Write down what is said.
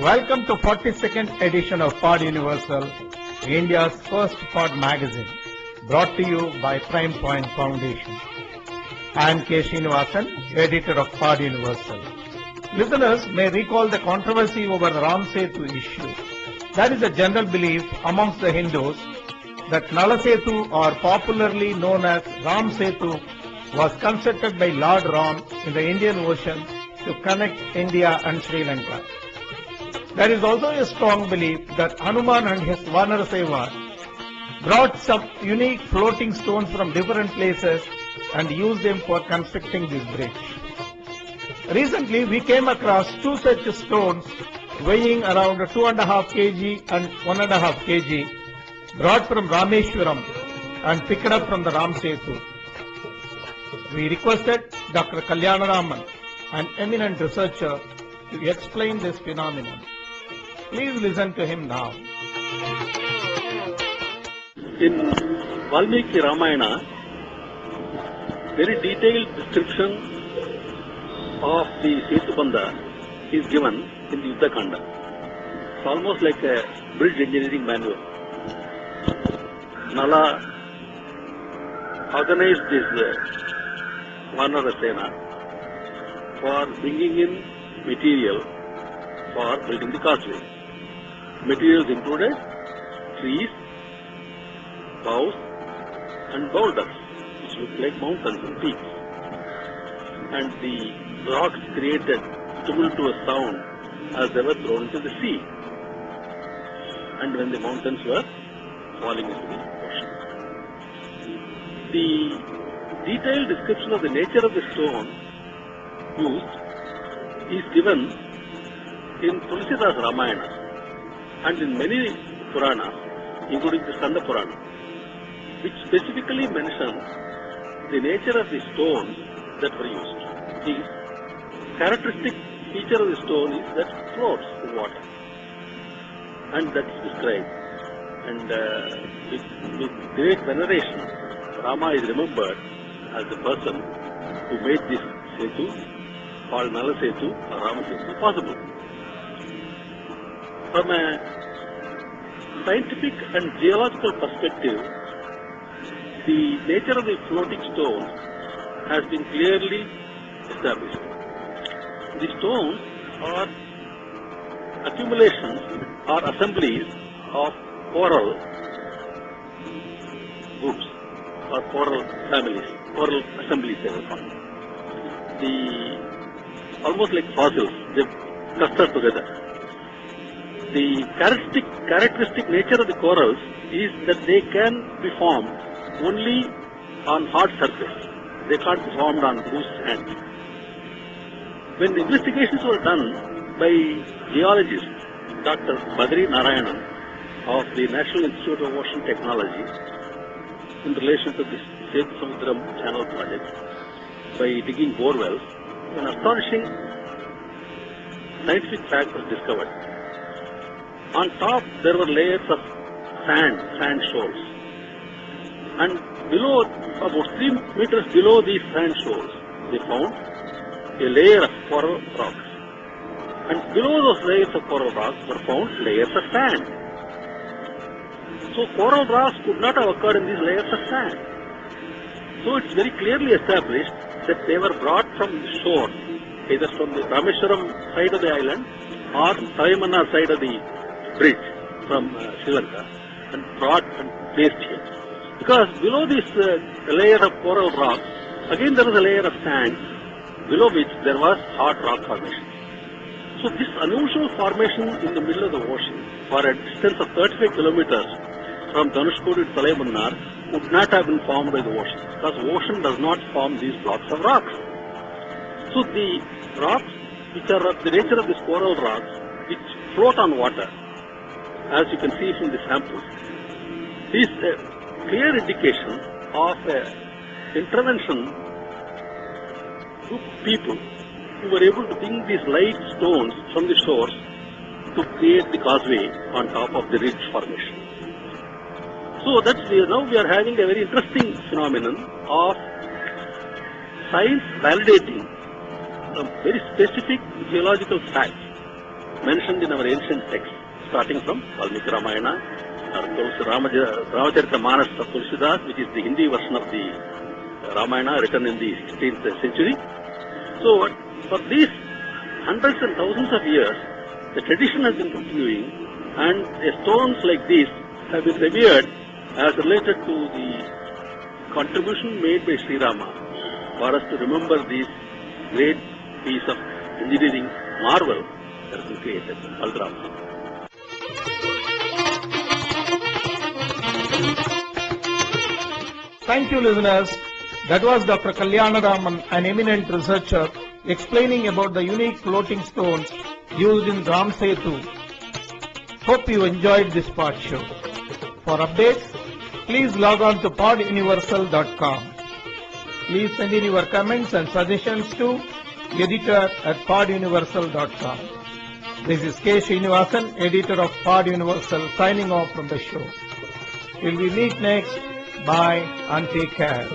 Welcome to 42nd edition of Pod Universal, India's first pod magazine, brought to you by Prime Point Foundation. I am K. Srinivasan, editor of Pod Universal. Listeners may recall the controversy over the Ram Setu issue. There is a general belief amongst the Hindus that Nala Setu, or popularly known as Ram Setu, was constructed by Lord Ram in the Indian Ocean to connect India and Sri Lanka. There is also a strong belief that Hanuman and his Vanar Seva brought some unique floating stones from different places and used them for constructing this bridge. Recently, we came across two such stones weighing around 2.5 kg and 1.5 kg, brought from Rameshwaram and picked up from the Ram Setu. We requested Dr. Kalyanaraman, an eminent researcher, to explain this phenomenon. Please listen to him now. In Valmiki Ramayana, very detailed description of the Setu Bandha is given in the Yuddha Kanda. It's almost like a bridge engineering manual. Nala organized this Vanara Sena for bringing in material for building the causeway. Materials included trees, boughs and boulders, which look like mountains and peaks. And the rocks created tumultuous sound as they were thrown into the sea, and when the mountains were falling into the ocean. The detailed description of the nature of the stone used is given in Tulsidas Ramayana and in many Puranas, including the Skanda Purana, which specifically mentions the nature of the stones that were used. The characteristic feature of the stone is that it floats in water, and that is described. And with great veneration, Rama is remembered as the person who made this Setu, called Nala Setu or Rama Setu, possible. From a scientific and geological perspective, the nature of the floating stone has been clearly established. The stones are accumulations or assemblies of coral groups or coral families, coral assemblies they were called. Almost like fossils, they cluster together. The characteristic nature of the corals is that they can be formed only on hard surface. They can't be formed on loose sand. When the investigations were done by geologist Dr. Badri Narayanan of the National Institute of Ocean Technology in relation to this Setu Samudram Channel project, by digging bore wells, an astonishing scientific fact was discovered. On top there were layers of sand shoals, and below, about 3 meters below these sand shoals, they found a layer of coral rocks, and below those layers of coral rocks were found layers of sand. So coral rocks could not have occurred in these layers of sand. So it's very clearly established that they were brought from the shore, either from the Rameshwaram side of the island or Savimana side of the bridge from Sri Lanka, and brought and placed here. Because below this layer of coral rocks, again there was a layer of sand, below which there was hard rock formation. So this unusual formation in the middle of the ocean, for a distance of 35 kilometers from Dhanushkodi to Salaimannar, would not have been formed by the ocean, because the ocean does not form these blocks of rocks. So the rocks, which are of the nature of these coral rocks, which float on water, as you can see from the samples, is a clear indication of intervention group of people who were able to bring these light stones from the shores to create the causeway on top of the ridge formation. So now we are having a very interesting phenomenon of science validating some very specific geological facts mentioned in our ancient texts, starting from Valmiki Ramayana, Ramacharita Manas of Tulsidas, which is the Hindi version of the Ramayana written in the 16th century. So, for these hundreds and thousands of years, the tradition has been continuing, and stones like these have been revered as related to the contribution made by Sri Rama for us to remember this great piece of engineering marvel that has been created, Balram. Thank you, listeners. That was Dr. Kalyanaraman, an eminent researcher, explaining about the unique floating stones used in Ram Setu. Hope you enjoyed this part show. For updates, please log on to poduniversal.com. Please send in your comments and suggestions to editor@poduniversal.com. This is K. Srinivasan, editor of Pod Universal, signing off from the show. Till we meet next, bye and take care.